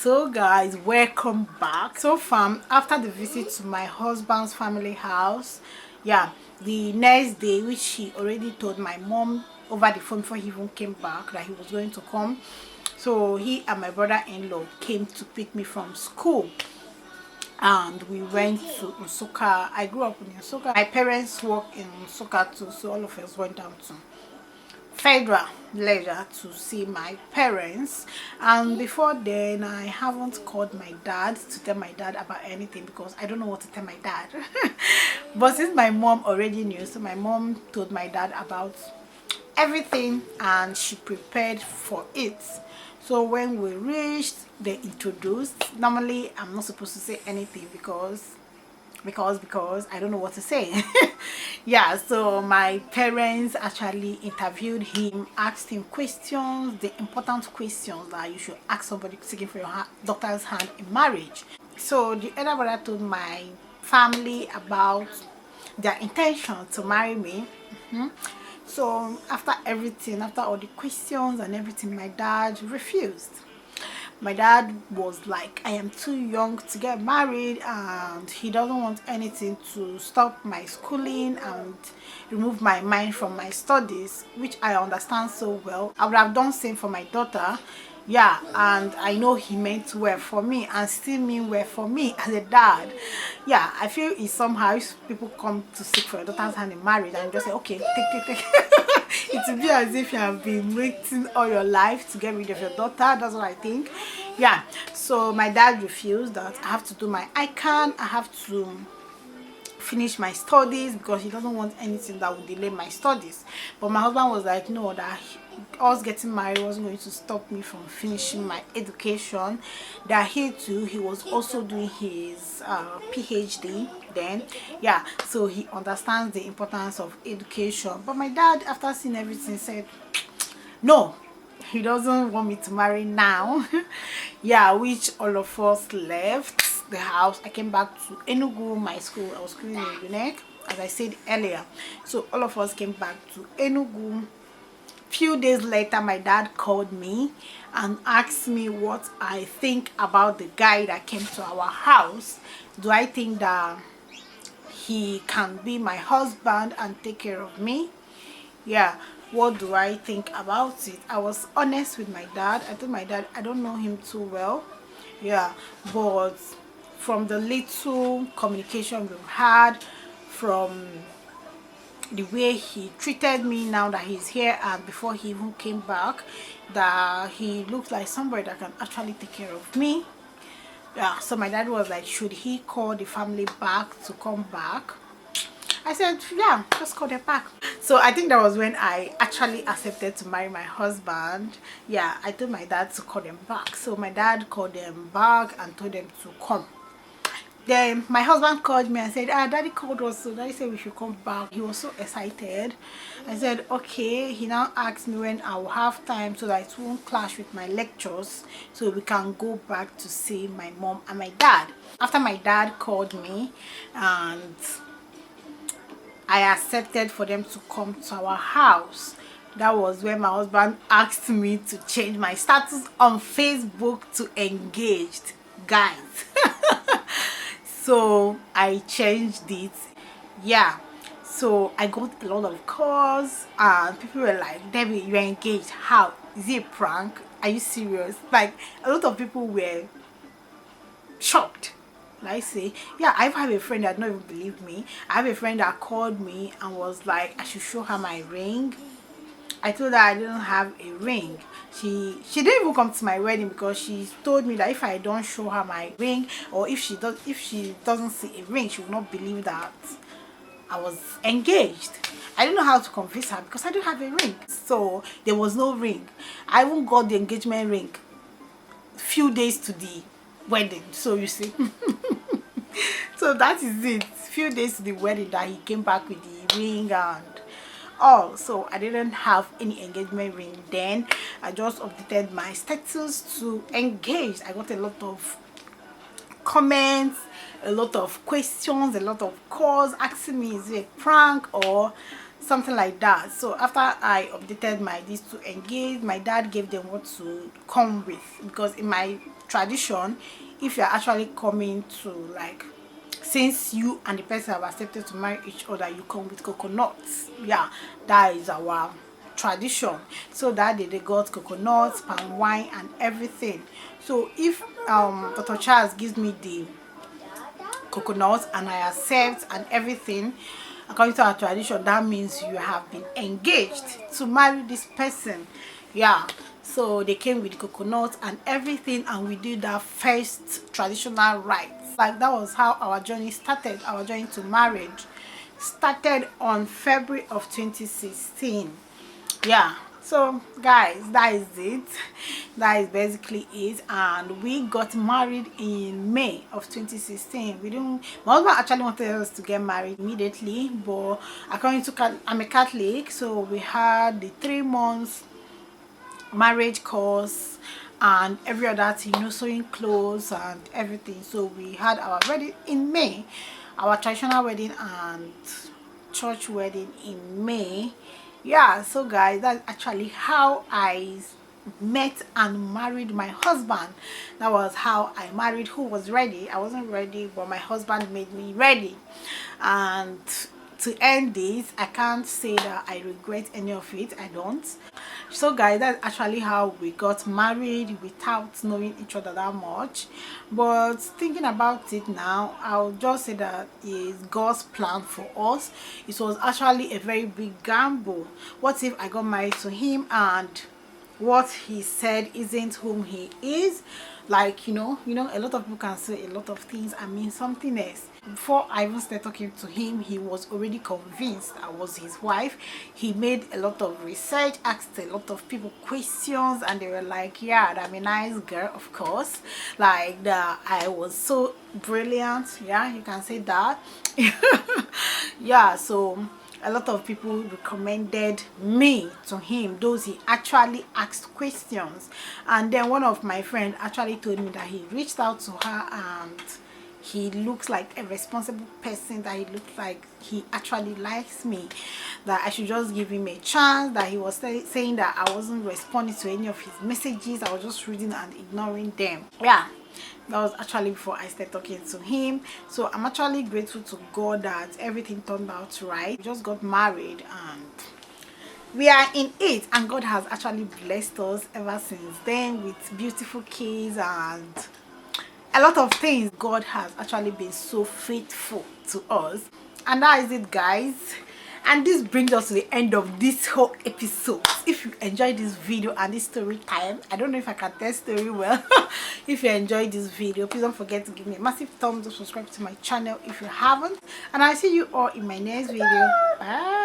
So guys, welcome back. So fam, after the visit to my husband's family house, yeah, the next day, which he already told my mom over the phone before he even came back that he was going to come, so he and my brother-in-law came to pick me from school and we went to Nsukka. I grew up in Nsukka. My parents work in Nsukka too, so all of us went down to Federal Leisure to see my parents. And before then, I haven't called my dad to tell my dad about anything because I don't know what to tell my dad. But since my mom already knew, so my mom told my dad about everything and she prepared for it. So when we reached, they introduced. Normally I'm not supposed to say anything because I don't know what to say. Yeah, so my parents actually interviewed him, asked him questions, the important questions that you should ask somebody seeking for your daughter's hand in marriage. So the elder brother told my family about their intention to marry me. So after everything, after all the questions and everything, my dad refused. My dad was like, I am too young to get married and he doesn't want anything to stop my schooling and remove my mind from my studies, which I understand so well. I would have done same for my daughter. Yeah, and I know he meant well for me and still mean well for me as a dad. Yeah, I feel it's somehow if people come to seek for your daughter's hand in marriage and just say, okay, take. It will be as if you have been waiting all your life to get rid of your daughter. That's what I think. Yeah, so my dad refused that I have to do my ICANN. I have to finish my studies because he doesn't want anything that would delay my studies. But my husband was like, no, that us getting married wasn't going to stop me from finishing my education. That he too, he was also doing his PhD then. Yeah, so he understands the importance of education. But my dad, after seeing everything, said no, he doesn't want me to marry now. Yeah, which all of us left the house. I came back to Enugu, my school. I was schooling in Unique, as I said earlier. So all of us came back to Enugu. Few days later, my dad called me and asked me what I think about the guy that came to our house. Do I think that he can be my husband and take care of me? Yeah, what do I think about it? I was honest with my dad. I told my dad I don't know him too well. Yeah, but from the little communication we've had, from the way he treated me now that he's here and before he even came back, that he looks like somebody that can actually take care of me. Yeah, so my dad was like, should he call the family back to come back? I said, yeah, just call them back. So I think that was when I actually accepted to marry my husband. Yeah, I told my dad to call them back. So my dad called them back and told them to come. Then my husband called me and said, daddy called us, so daddy said we should come back. He was so excited. I said, okay. He now asked me when I will have time so that it won't clash with my lectures, so we can go back to see my mom and my dad. After my dad called me and I accepted for them to come to our house, that was when my husband asked me to change my status on Facebook to engaged, guys. So I changed it. Yeah, so I got a lot of calls and people were like, Debbie, you're engaged, how? Is it a prank? Are you serious? Like, a lot of people were shocked. I say, yeah, I have a friend that don't even believe me. I have a friend that called me and was like, I should show her my ring. I told her I didn't have a ring. She didn't even come to my wedding because she told me that if I don't show her my ring, or if she doesn't see a ring, she will not believe that I was engaged. I didn't know how to convince her because I didn't have a ring. So there was no ring. I even got the engagement ring few days to the wedding. So you see. So that is it. Few days to the wedding that he came back with the ring and all. So I didn't have any engagement ring then. I just updated my status to engaged. I got a lot of comments, a lot of questions, a lot of calls asking me is it a prank or something like that. So after I updated these two engaged, my dad gave them what to come with, because in my tradition, if you're actually coming to, like, since you and the person have accepted to marry each other, you come with coconuts. Yeah, that is our tradition. So that day they got coconuts, palm wine and everything. So if Dr. Charles gives me the coconuts and I accept and everything according to our tradition, that means you have been engaged to marry this person. Yeah, so they came with coconuts and everything, and we did that first traditional rites. Like, that was how our journey started. Our journey to marriage started on February of 2016. Yeah, so guys, that is it. That is basically it. And we got married in May of 2016. We didn't, my husband actually wanted us to get married immediately, but according to, I'm a Catholic, so we had the 3 months marriage course and every other thing, you know, sewing clothes and everything. So we had our wedding in May, our traditional wedding and church wedding in May. Yeah, so guys, that's actually how I met and married my husband. That was how I married who was ready. I wasn't ready, but my husband made me ready. And to end this, I can't say that I regret any of it. I don't. So guys, that's actually how we got married without knowing each other that much. But thinking about it now, I'll just say that is God's plan for us. It was actually a very big gamble. What if I got married to him and what he said isn't whom he is? Like, you know, a lot of people can say a lot of things and mean something else. Before I even started talking to him, he was already convinced I was his wife. He made a lot of research, asked a lot of people questions, and they were like, yeah, I'm a nice girl, of course. Like, that I was so brilliant. Yeah, you can say that. Yeah, so a lot of people recommended me to him, those he actually asked questions. And then one of my friends actually told me that he reached out to her and he looks like a responsible person, that he looks like he actually likes me, that I should just give him a chance, that he was saying that I wasn't responding to any of his messages, I was just reading and ignoring them. Yeah, that was actually before I started talking to him. So I'm actually grateful to God that everything turned out right. We just got married and we are in it, and God has actually blessed us ever since then with beautiful kids and a lot of things. God has actually been so faithful to us. And that is it, guys. And this brings us to the end of this whole episode. If you enjoyed this video and this story time, I don't know if I can tell story well. If you enjoyed this video, please don't forget to give me a massive thumbs up, subscribe to my channel if you haven't, and I'll see you all in my next video. Bye.